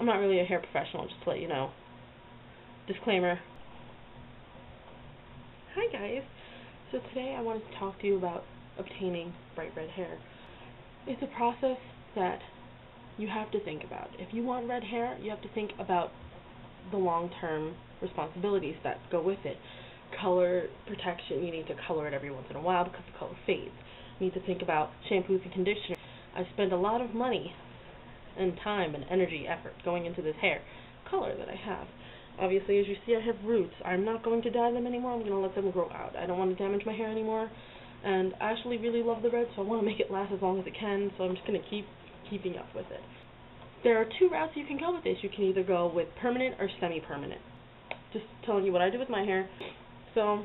I'm not really a hair professional, just to let you know. Disclaimer. Hi guys. So today I wanted to talk to you about obtaining bright red hair. It's a process that you have to think about. If you want red hair, you have to think about the long-term responsibilities that go with it. Color protection, you need to color it every once in a while because the color fades. You need to think about shampoos and conditioners. I spend a lot of money and time and energy, effort going into this hair color that I have. Obviously, as you see, I have roots. I'm not going to dye them anymore. I'm going to let them grow out. I don't want to damage my hair anymore. And I actually really love the red, so I want to make it last as long as it can, so I'm just going to keeping up with it. There are two routes you can go with this. You can either go with permanent or semi-permanent. Just telling you what I do with my hair. So,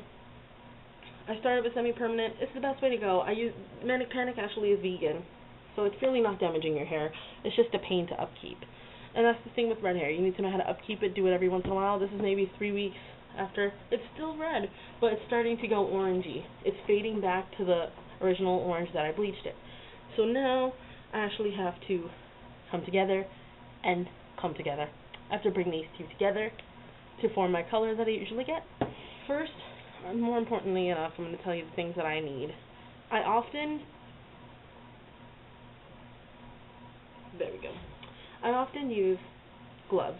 I started with semi-permanent. It's the best way to go. I use Manic actually is vegan, so it's really not damaging your hair. It's just a pain to upkeep. And that's the thing with red hair. You need to know how to upkeep it, do it every once in a while. This is maybe 3 weeks after. It's still red, but it's starting to go orangey. It's fading back to the original orange that I bleached it. So now, I actually have to come together and come together. I have to bring these two together to form my color that I usually get. First, more importantly enough, I'm going to tell you the things that I need. I often use gloves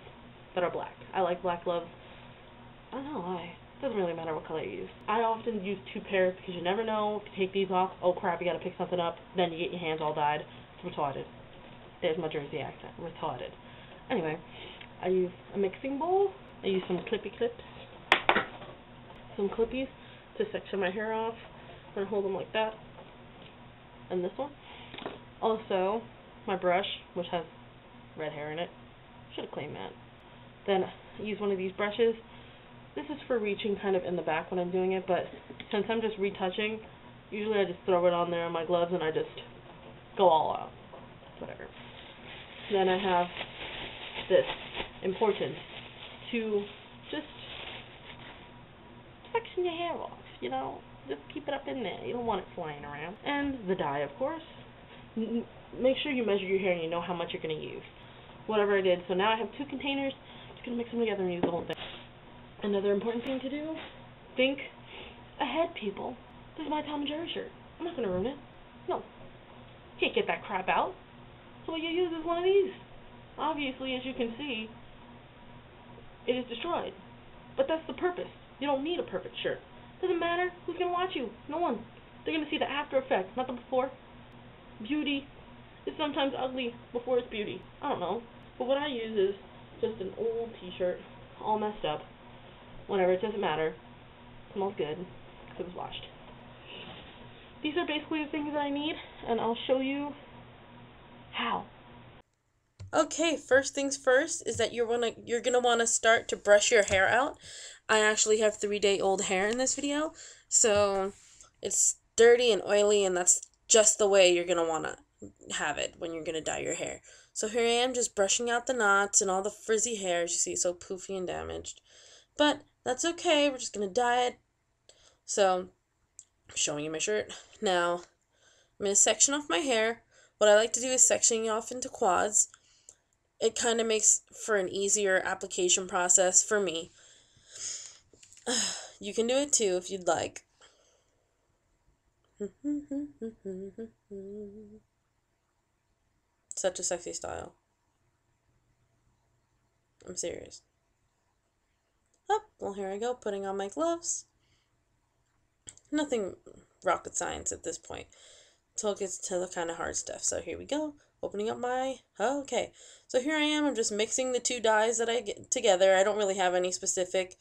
that are black. I like black gloves. I don't know why. It doesn't really matter what color you use. I often use 2 pairs because you never know. If you take these off, oh crap, you gotta pick something up. Then you get your hands all dyed. It's retarded. There's my Jersey accent. Retarded. Anyway, I use a mixing bowl. I use some clippy clips. Some clippies to section my hair off. I'm gonna hold them like that. And this one. Also, my brush, which has red hair in it. Should have claimed that. Then I use one of these brushes. This is for reaching kind of in the back when I'm doing it, but since I'm just retouching, usually I just throw it on there on my gloves and I just go all out. Whatever. Then I have this important to just section your hair off, you know, just keep it up in there. You don't want it flying around. And the dye, of course. Make sure you measure your hair and you know how much you're going to use. Whatever I did. So now I have 2 containers. Just going to mix them together and use the whole thing. Another important thing to do, think ahead, people. This is my Tom and Jerry shirt. I'm not going to ruin it. No. Can't get that crap out. So what you use is one of these. Obviously, as you can see, it is destroyed. But that's the purpose. You don't need a perfect shirt. Doesn't matter. Who's going to watch you? No one. They're going to see the after effect, not the before. Beauty is sometimes ugly before it's beauty. I don't know. But what I use is just an old t-shirt, all messed up. Whatever, it doesn't matter. It smells good because it was washed. These are basically the things that I need, and I'll show you how. Okay, first things first is that you're gonna want to start to brush your hair out. I actually have 3-day-old hair in this video, so it's dirty and oily, and that's just the way you're gonna want to have it when you're gonna dye your hair. So here I am just brushing out the knots and all the frizzy hairs. You see, so poofy and damaged. But that's okay, we're just gonna dye it. So, I'm showing you my shirt. Now, I'm gonna section off my hair. What I like to do is section it off into quads. It kind of makes for an easier application process for me. You can do it too if you'd like. Such a sexy style. I'm serious. Oh, well, here I go, putting on my gloves. Nothing rocket science at this point, until it gets to the kind of hard stuff. So here we go, opening up my, okay. So here I am, I'm just mixing the 2 dyes that I get together. I don't really have any specific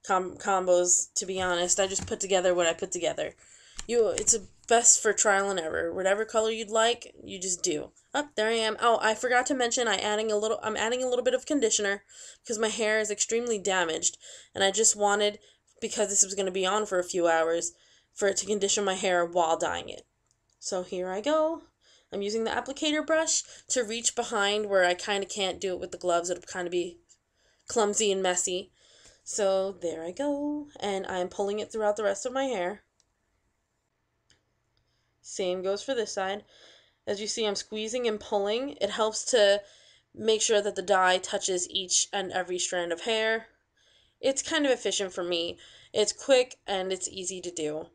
combos, to be honest. I just put together what I put together. It's best for trial and error. Whatever color you'd like, you just do. Oh, there I am. Oh, I forgot to mention I'm adding a little bit of conditioner because my hair is extremely damaged, and I just wanted, because this was going to be on for a few hours, for it to condition my hair while dyeing it. So here I go. I'm using the applicator brush to reach behind where I kind of can't do it with the gloves. It'll kind of be clumsy and messy. So there I go, and I'm pulling it throughout the rest of my hair. Same goes for this side. As you see, I'm squeezing and pulling. It helps to make sure that the dye touches each and every strand of hair. It's kind of efficient for me. It's quick and it's easy to do.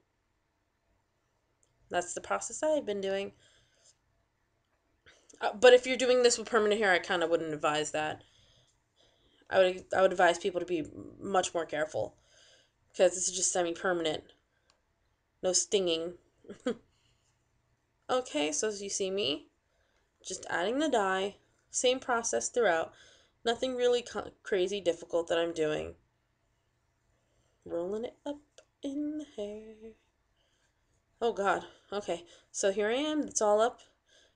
That's the process I've been doing. But if you're doing this with permanent hair, I kind of wouldn't advise that. I would advise people to be much more careful, because this is just semi-permanent. No stinging. Okay, so as you see me, just adding the dye, same process throughout. Nothing really crazy difficult that I'm doing. Rolling it up in the hair. Oh God. Okay, so here I am. It's all up.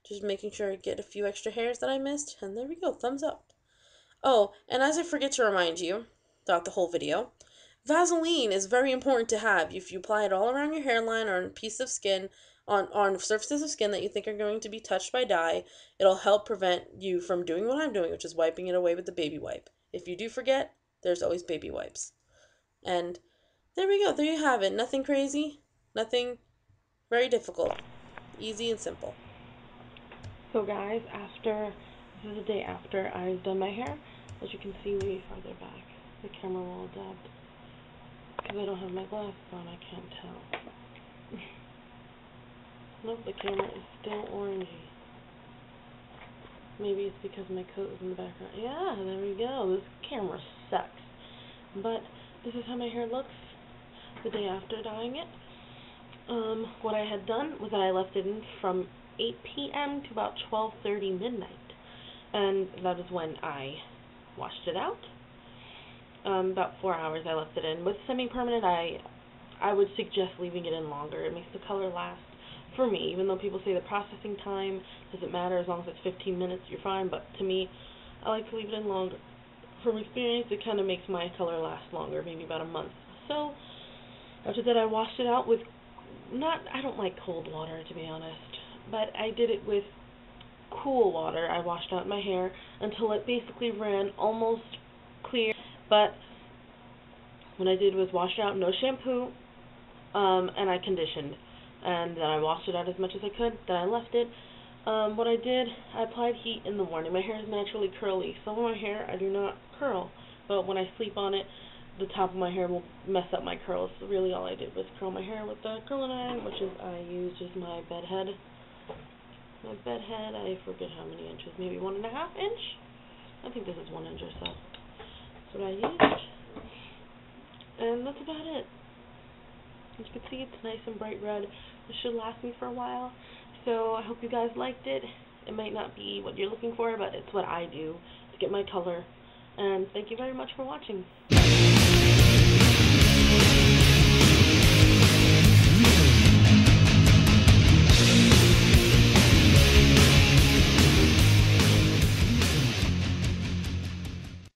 Just making sure I get a few extra hairs that I missed, and there we go. Thumbs up. Oh, and as I forget to remind you throughout the whole video, Vaseline is very important to have. If you apply it all around your hairline or on a piece of skin, on surfaces of skin that you think are going to be touched by dye, it'll help prevent you from doing what I'm doing, which is wiping it away with the baby wipe. If you do forget, there's always baby wipes. And there we go. There you have it. Nothing crazy. Nothing very difficult. Easy and simple. So guys, this is the day after I've done my hair. As you can see, way farther back. The camera will adapt. Because I don't have my glasses on, I can't tell. Nope, the camera is still orangey. Maybe it's because my coat is in the background. Yeah, there we go. This camera sucks. But this is how my hair looks the day after dyeing it. What I had done was that I left it in from 8 p.m. to about 12:30 midnight. And that is when I washed it out. About 4 hours I left it in. With semi-permanent, I would suggest leaving it in longer. It makes the color last. For me, even though people say the processing time doesn't matter, as long as it's 15 minutes, you're fine. But to me, I like to leave it in longer. From experience, it kind of makes my color last longer, maybe about a month. So, after that, I washed it out with, I don't like cold water, to be honest. But I did it with cool water. I washed out my hair until it basically ran almost clear. But what I did was wash it out, no shampoo, and I conditioned. And then I washed it out as much as I could. Then I left it. What I did, I applied heat in the morning. My hair is naturally curly. Some of my hair I do not curl, but when I sleep on it, the top of my hair will mess up my curls. So really all I did was curl my hair with the curling iron, which is I used as my bed head. My bed head, I forget how many inches, maybe 1.5 inch? I think this is 1 inch or so. That's what I used. And that's about it. As you can see, it's nice and bright red. This should last me for a while. So I hope you guys liked it. It might not be what you're looking for, but it's what I do to get my color. And thank you very much for watching.